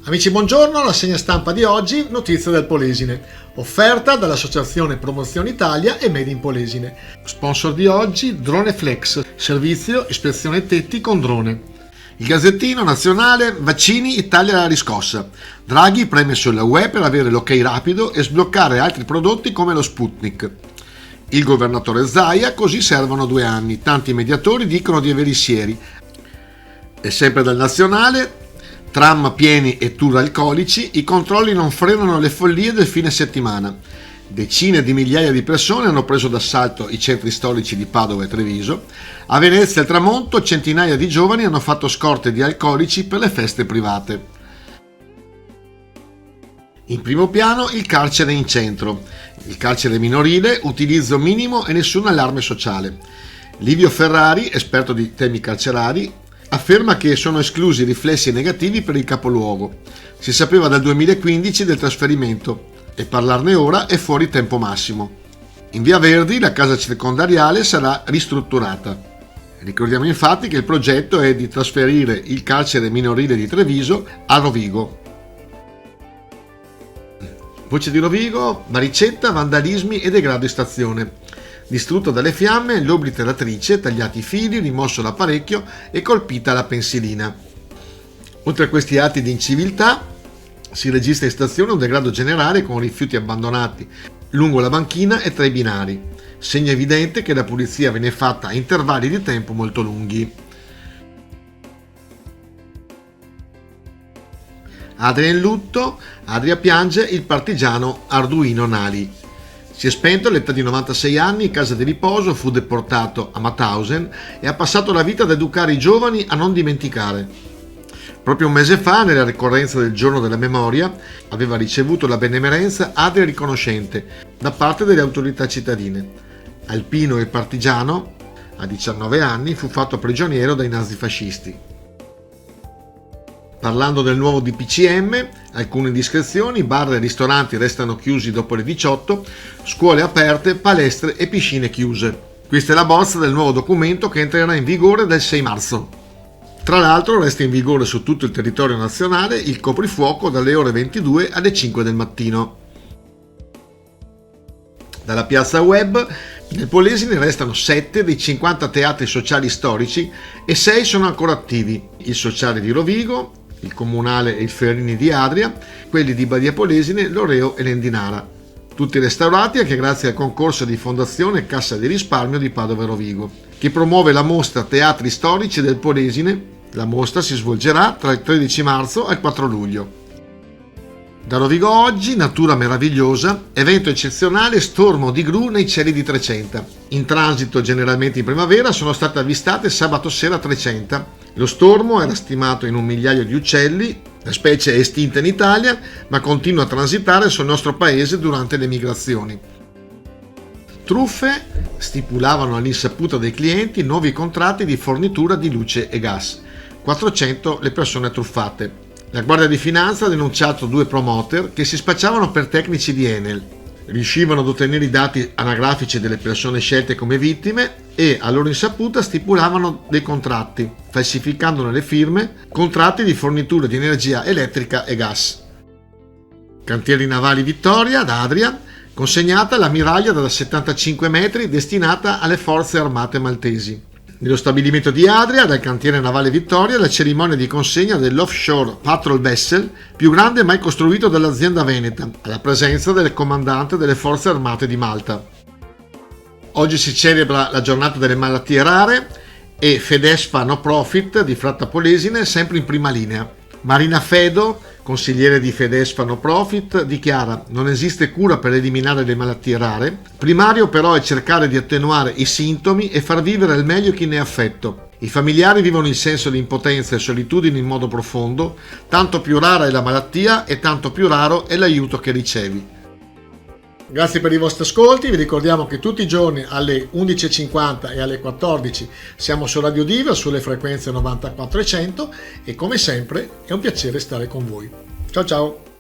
Amici, buongiorno, la segna stampa di oggi, notizie del Polesine, offerta dall'Associazione Promozione Italia e Made in Polesine. Sponsor di oggi, Drone Flex, servizio ispezione tetti con drone. Il Gazzettino Nazionale, vaccini, Italia alla riscossa. Draghi preme sulla UE per avere l'ok rapido e sbloccare altri prodotti come lo Sputnik. Il governatore Zaia, così servono 2 anni, tanti mediatori dicono di avere i sieri. E sempre dal Nazionale, tram pieni e tour alcolici, i controlli non frenano le follie del fine settimana. Decine di migliaia di persone hanno preso d'assalto i centri storici di Padova e Treviso. A Venezia e al tramonto centinaia di giovani hanno fatto scorte di alcolici per le feste private. In primo piano il carcere in centro. Il carcere minorile, utilizzo minimo e nessun allarme sociale. Livio Ferrari, esperto di temi carcerari, afferma che sono esclusi riflessi negativi per il capoluogo. Si sapeva dal 2015 del trasferimento e parlarne ora è fuori tempo massimo. In via Verdi la casa circondariale sarà ristrutturata. Ricordiamo infatti che il progetto è di trasferire il carcere minorile di Treviso a Rovigo. Voce di Rovigo, Baricetta, vandalismi e degrado in stazione. Distrutta dalle fiamme, l'obliteratrice, tagliati i fili, rimosso l'apparecchio e colpita la pensilina. Oltre a questi atti di inciviltà, si registra in stazione un degrado generale con rifiuti abbandonati lungo la banchina e tra i binari, segno evidente che la pulizia viene fatta a intervalli di tempo molto lunghi. Adria in lutto, Adria piange il partigiano Arduino Nali. Si è spento all'età di 96 anni in casa di riposo, fu deportato a Mauthausen e ha passato la vita ad educare i giovani a non dimenticare. Proprio un mese fa, nella ricorrenza del giorno della memoria, aveva ricevuto la benemerenza Adria riconoscente da parte delle autorità cittadine. Alpino e partigiano, a 19 anni, fu fatto prigioniero dai nazifascisti. Parlando del nuovo DPCM, alcune indiscrezioni, bar e ristoranti restano chiusi dopo le 18, scuole aperte, palestre e piscine chiuse. Questa è la bozza del nuovo documento che entrerà in vigore dal 6 marzo. Tra l'altro resta in vigore su tutto il territorio nazionale il coprifuoco dalle ore 22 alle 5 del mattino. Dalla piazza web, nel Polesine restano 7 dei 50 teatri sociali storici e 6 sono ancora attivi: il sociale di Rovigo, il comunale e il Ferrini di Adria, quelli di Badia Polesine, Loreo e Lendinara, tutti restaurati anche grazie al concorso di Fondazione Cassa di Risparmio di Padova e Rovigo, che promuove la mostra Teatri Storici del Polesine. La mostra si svolgerà tra il 13 marzo al 4 luglio. Da Rovigo oggi, natura meravigliosa, evento eccezionale, stormo di gru nei cieli di Trecenta. In transito generalmente in primavera sono state avvistate sabato sera 300. Lo stormo era stimato in 1 migliaio di uccelli, la specie è estinta in Italia, ma continua a transitare sul nostro paese durante le migrazioni. Truffe stipulavano all'insaputa dei clienti nuovi contratti di fornitura di luce e gas. 400 le persone truffate. La Guardia di Finanza ha denunciato 2 promoter che si spacciavano per tecnici di Enel. Riuscivano ad ottenere i dati anagrafici delle persone scelte come vittime e, a loro insaputa, stipulavano dei contratti, falsificandone le firme, contratti di fornitura di energia elettrica e gas. Cantieri Navali Vittoria, ad Adria, consegnata la miraglia da 75 metri destinata alle forze armate maltesi. Nello stabilimento di Adria, dal cantiere navale Vittoria, la cerimonia di consegna dell'offshore patrol vessel più grande mai costruito dall'azienda veneta, alla presenza del comandante delle forze armate di Malta. Oggi si celebra la giornata delle malattie rare e Fedesfa No Profit di Fratta Polesine sempre in prima linea. Marina Fedo, consigliere di Fedesfa No Profit, dichiara: non esiste cura per eliminare le malattie rare, primario però è cercare di attenuare i sintomi e far vivere al meglio chi ne è affetto. I familiari vivono il senso di impotenza e solitudine in modo profondo, tanto più rara è la malattia e tanto più raro è l'aiuto che ricevi. Grazie per i vostri ascolti, vi ricordiamo che tutti i giorni alle 11.50 e alle 14 siamo su Radio Diva sulle frequenze 94 e 100 e come sempre è un piacere stare con voi. Ciao ciao!